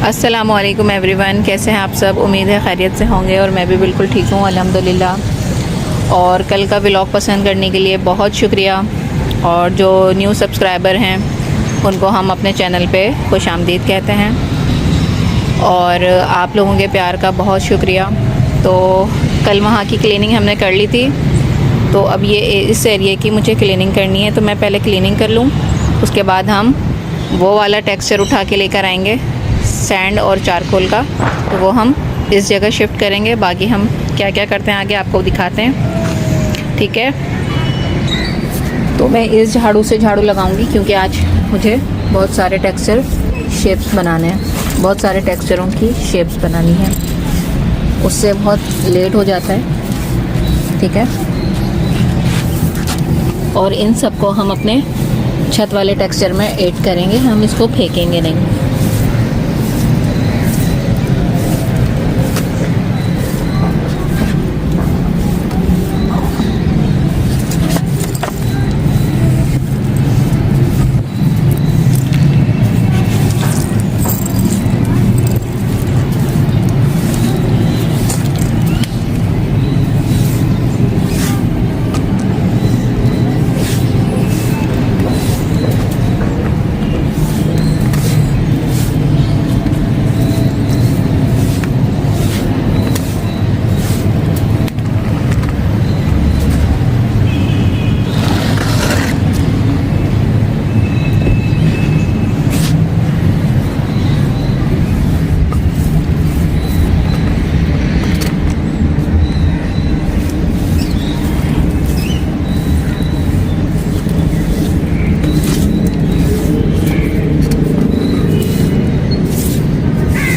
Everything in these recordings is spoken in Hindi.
अस्सलामुअलैकुम एवरीवन, कैसे हैं आप सब। उम्मीद है खैरियत से होंगे और मैं भी बिल्कुल ठीक हूँ अल्हम्दुलिल्लाह। और कल का व्लॉग पसंद करने के लिए बहुत शुक्रिया। और जो न्यू सब्सक्राइबर हैं उनको हम अपने चैनल पे खुशामदीद कहते हैं और आप लोगों के प्यार का बहुत शुक्रिया। तो कल वहाँ की क्लीनिंग हमने कर ली थी, तो अब ये इस एरिया की मुझे क्लीनिंग करनी है, तो मैं पहले क्लीनिंग कर लूँ, उसके बाद हम वो वाला टेक्सचर उठा के लेकर आएंगे सैंड और चारकोल का, तो वो हम इस जगह शिफ्ट करेंगे। बाकी हम क्या क्या करते हैं आगे आपको दिखाते हैं, ठीक है। तो मैं इस झाड़ू से झाड़ू लगाऊंगी क्योंकि आज मुझे बहुत सारे टेक्सचर शेप्स बनाने हैं, बहुत सारे टेक्सचरों की शेप्स बनानी है, उससे बहुत लेट हो जाता है, ठीक है। और इन सबको हम अपने छत वाले टेक्सचर में ऐड करेंगे, हम इसको फेंकेंगे नहीं।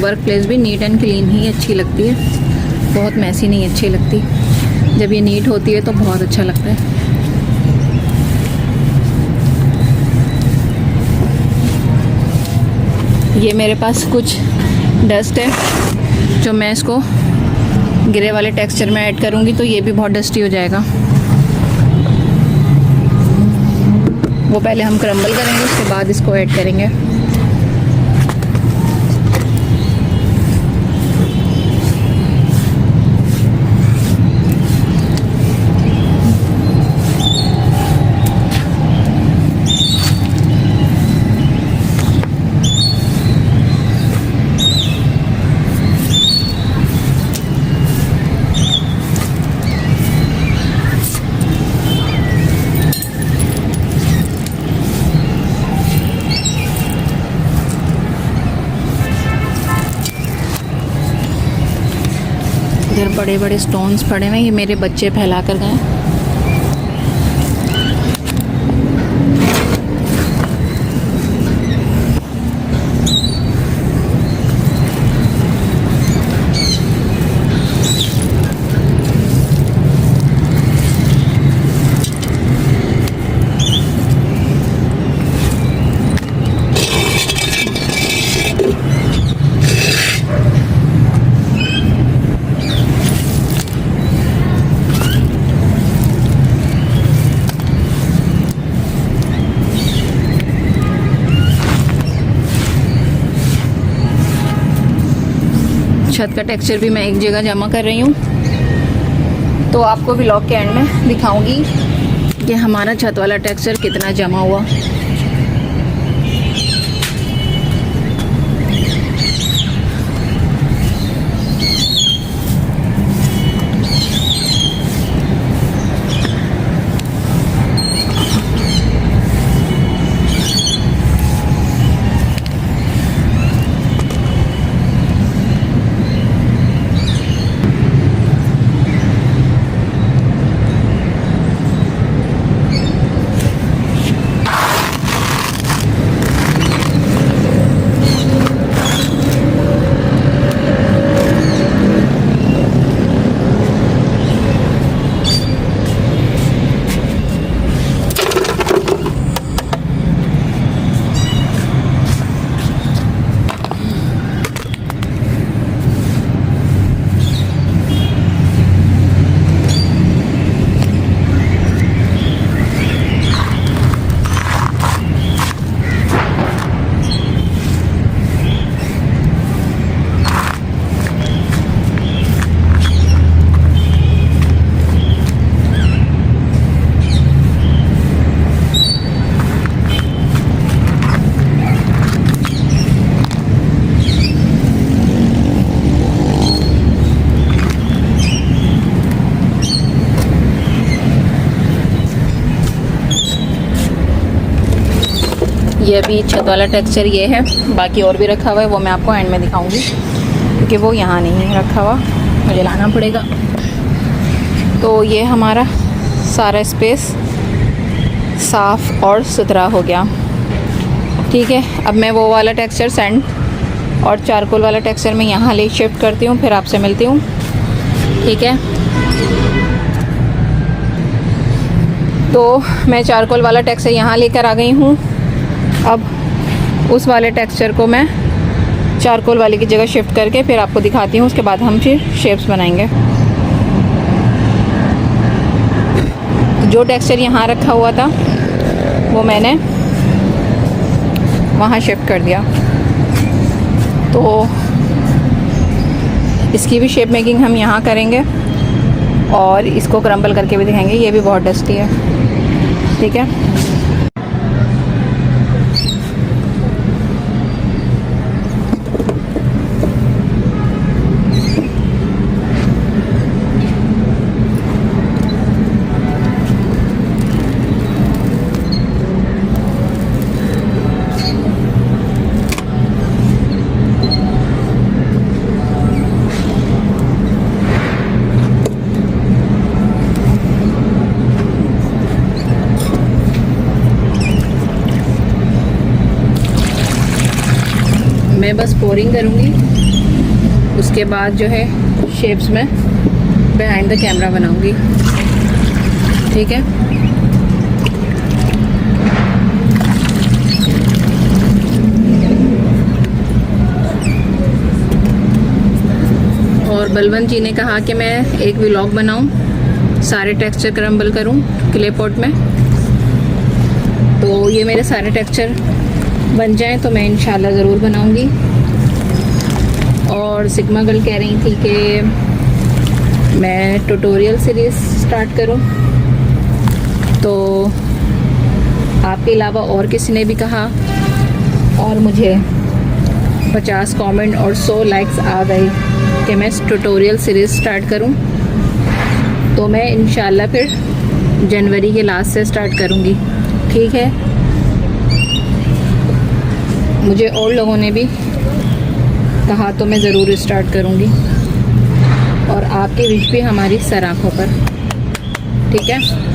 वर्क प्लेस भी नीट एंड क्लीन ही अच्छी लगती है, बहुत मैसी नहीं अच्छी लगती। जब ये नीट होती है तो बहुत अच्छा लगता है। ये मेरे पास कुछ डस्ट है जो मैं इसको गिरे वाले टेक्सचर में ऐड करूँगी, तो ये भी बहुत डस्टी हो जाएगा। वो पहले हम क्रम्बल करेंगे, उसके बाद इसको ऐड करेंगे। इधर बड़े बड़े स्टोन्स पड़े हुए हैं, ये मेरे बच्चे फैला कर गए। छत का टेक्सचर भी मैं एक जगह जमा कर रही हूँ, तो आपको व्लॉग के एंड में दिखाऊंगी कि हमारा छत वाला टेक्सचर कितना जमा हुआ। ये अभी छत वाला टेक्सचर ये है, बाकी और भी रखा हुआ है, वो मैं आपको एंड में दिखाऊंगी क्योंकि वो यहाँ नहीं है रखा हुआ, मुझे लाना पड़ेगा। तो ये हमारा सारा स्पेस साफ़ और सुथरा हो गया। ठीक है, अब मैं वो वाला टेक्सचर सैंड और चारकोल वाला टेक्सचर मैं यहाँ ले शिफ्ट करती हूँ, फिर आपसे मिलती हूँ। ठीक है, तो मैं चारकोल वाला टेक्सचर यहाँ लेकर आ गई हूँ। अब उस वाले टेक्सचर को मैं चारकोल वाले की जगह शिफ्ट करके फिर आपको दिखाती हूँ, उसके बाद हम फिर शेप्स बनाएंगे। तो जो टेक्सचर यहाँ रखा हुआ था वो मैंने वहाँ शिफ्ट कर दिया। तो इसकी भी शेप मेकिंग हम यहाँ करेंगे और इसको क्रम्बल करके भी दिखाएंगे, ये भी बहुत डस्टी है। ठीक है, मैं बस पोरिंग करूँगी, उसके बाद जो है शेप्स में बिहाइंड द कैमरा बनाऊँगी। ठीक है, और बलवंत जी ने कहा कि मैं एक व्लॉग बनाऊँ, सारे टेक्सचर क्रम्बल करूँ क्ले पॉट में। तो ये मेरे सारे टेक्सचर बन जाए तो मैं इंशाल्लाह ज़रूर बनाऊंगी। और सिग्मा गर्ल कह रही थी कि मैं ट्यूटोरियल सीरीज़ स्टार्ट करूं, तो आपके अलावा और किसी ने भी कहा और मुझे 50 कमेंट और 100 लाइक्स आ गए कि मैं ट्यूटोरियल सीरीज़ स्टार्ट करूं। तो मैं इंशाल्लाह फिर जनवरी के लास्ट से स्टार्ट करूंगी। ठीक है, मुझे और लोगों ने भी कहा तो मैं ज़रूर स्टार्ट करूँगी, और आपकी विश भी हमारी सर आँखों पर। ठीक है,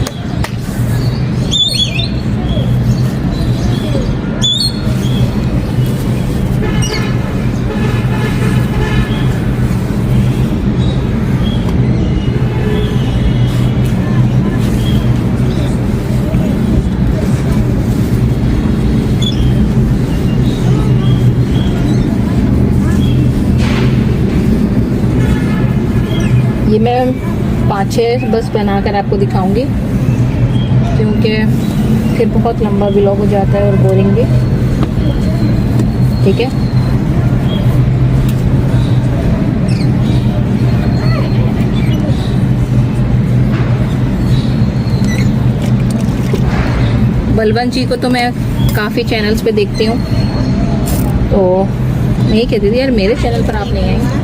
ये मैं 5-6 बस बनाकर आपको दिखाऊंगी क्योंकि फिर बहुत लंबा व्लॉग हो जाता है और बोरिंग भी। ठीक है, बलवंत जी को तो मैं काफ़ी चैनल्स पे देखती हूँ, तो मैं ये कहती थी यार मेरे चैनल पर आप नहीं आई,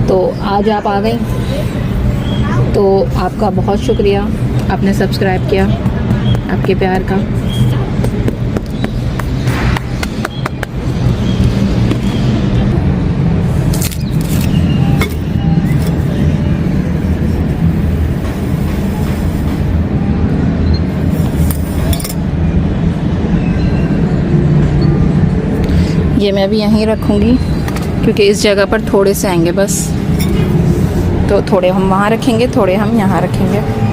तो आज आप आ गई, तो आपका बहुत शुक्रिया, आपने सब्सक्राइब किया, आपके प्यार का। ये मैं भी यहीं रखूँगी क्योंकि इस जगह पर थोड़े से आएंगे बस, तो थोड़े हम वहाँ रखेंगे, थोड़े हम यहाँ रखेंगे।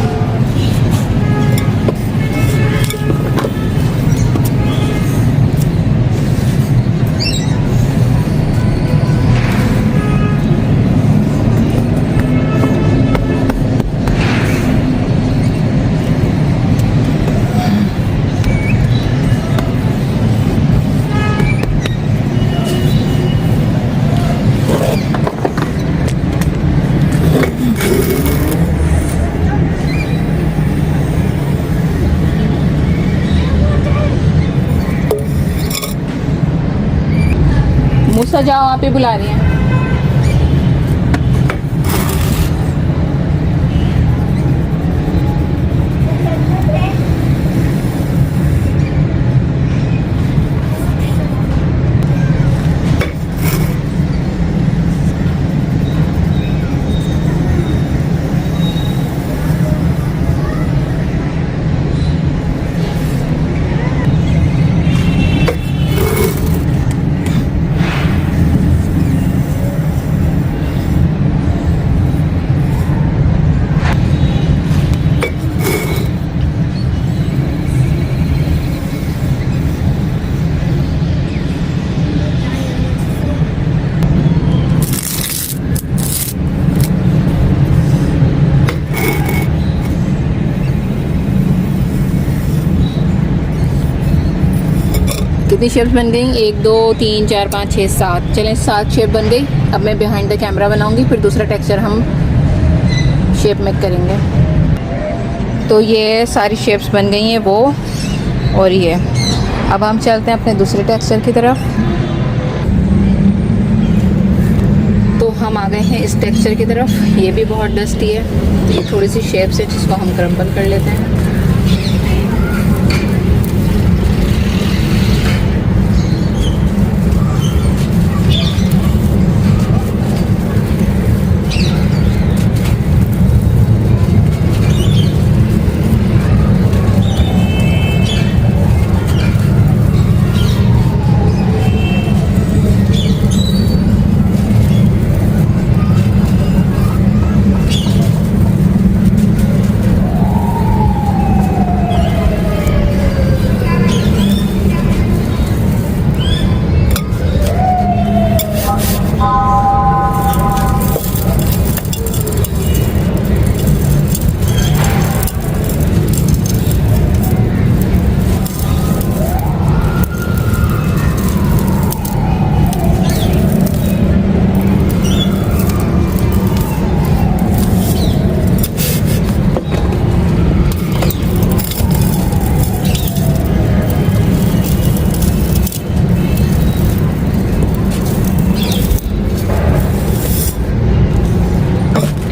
मूसा जाओ, आप ही बुला रही हैं। कितनी शेप्स बन गई? 1 2 3 4 5 6 7, चलें 7 शेप बन गई। अब मैं बिहाइंड द कैमरा बनाऊंगी, फिर दूसरा टेक्सचर हम शेप मेक करेंगे। तो ये सारी शेप्स बन गई हैं वो और ये। अब हम चलते हैं अपने दूसरे टेक्सचर की तरफ। तो हम आ गए हैं इस टेक्सचर की तरफ। ये भी बहुत डस्टी है, ये थोड़ी सी शेप्स है जिसको हम क्रम्बल कर लेते हैं।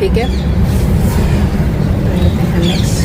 ठीक है, नेक्स्ट।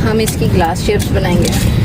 हम इसकी ग्लास शेप्स बनाएंगे।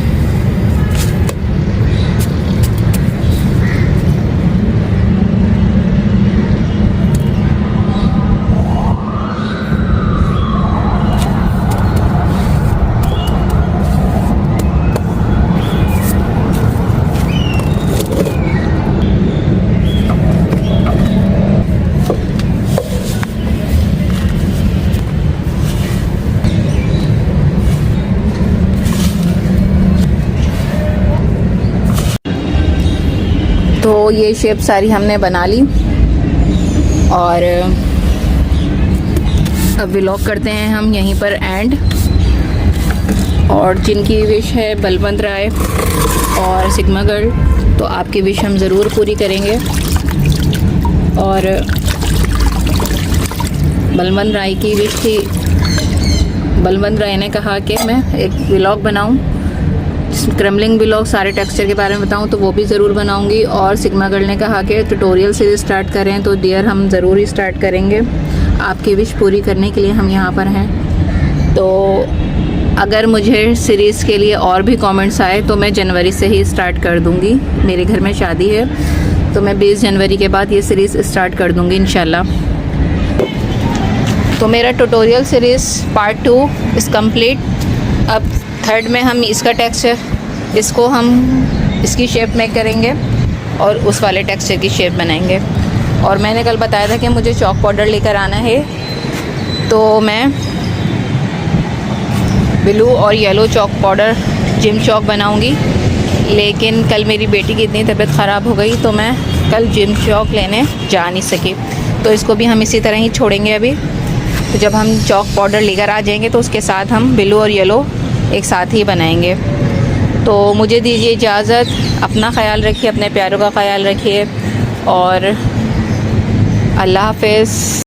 तो ये शेप सारी हमने बना ली और अब व्लॉग करते हैं हम यहीं पर एंड। और जिनकी विश है बलवंत राय और सिग्मा गर्ल, तो आपकी विश हम ज़रूर पूरी करेंगे। और बलवंत राय की विश थी बलवंत राय ने कहा कि मैं एक व्लॉग बनाऊं, क्रम्बलिंग व्लॉग सारे टेक्सचर के बारे में बताऊं, तो वो भी ज़रूर बनाऊंगी। और सिग्मा गर्ल ने कहा कि ट्यूटोरियल सीरीज स्टार्ट करें, तो डियर हम ज़रूर ही स्टार्ट करेंगे। आपकी विश पूरी करने के लिए हम यहाँ पर हैं। तो अगर मुझे सीरीज़ के लिए और भी कमेंट्स आए तो मैं जनवरी से ही स्टार्ट कर दूँगी। मेरे घर में शादी है तो मैं 20 जनवरी के बाद ये सीरीज़ स्टार्ट कर दूँगी इंशाल्लाह। तो मेरा tutorial series part 2 is complete. अब थर्ड में हम इसका टेक्सचर, इसको हम इसकी शेप मेक करेंगे और उस वाले टेक्सचर की शेप बनाएंगे। और मैंने कल बताया था कि मुझे चॉक पाउडर लेकर आना है, तो मैं ब्लू और yellow chalk powder gym chalk बनाऊंगी। लेकिन कल मेरी बेटी की इतनी तबीयत ख़राब हो गई तो मैं कल जिम चॉक लेने जा नहीं सकी। तो इसको भी हम इसी तरह ही छोड़ेंगे अभी। तो जब हम चॉक पाउडर लेकर आ जाएंगे तो उसके साथ हम ब्लू और येलो एक साथ ही बनाएंगे। तो मुझे दीजिए इजाज़त, अपना ख़याल रखिए, अपने प्यारों का ख़याल रखिए और अल्लाह हाफ़िज़।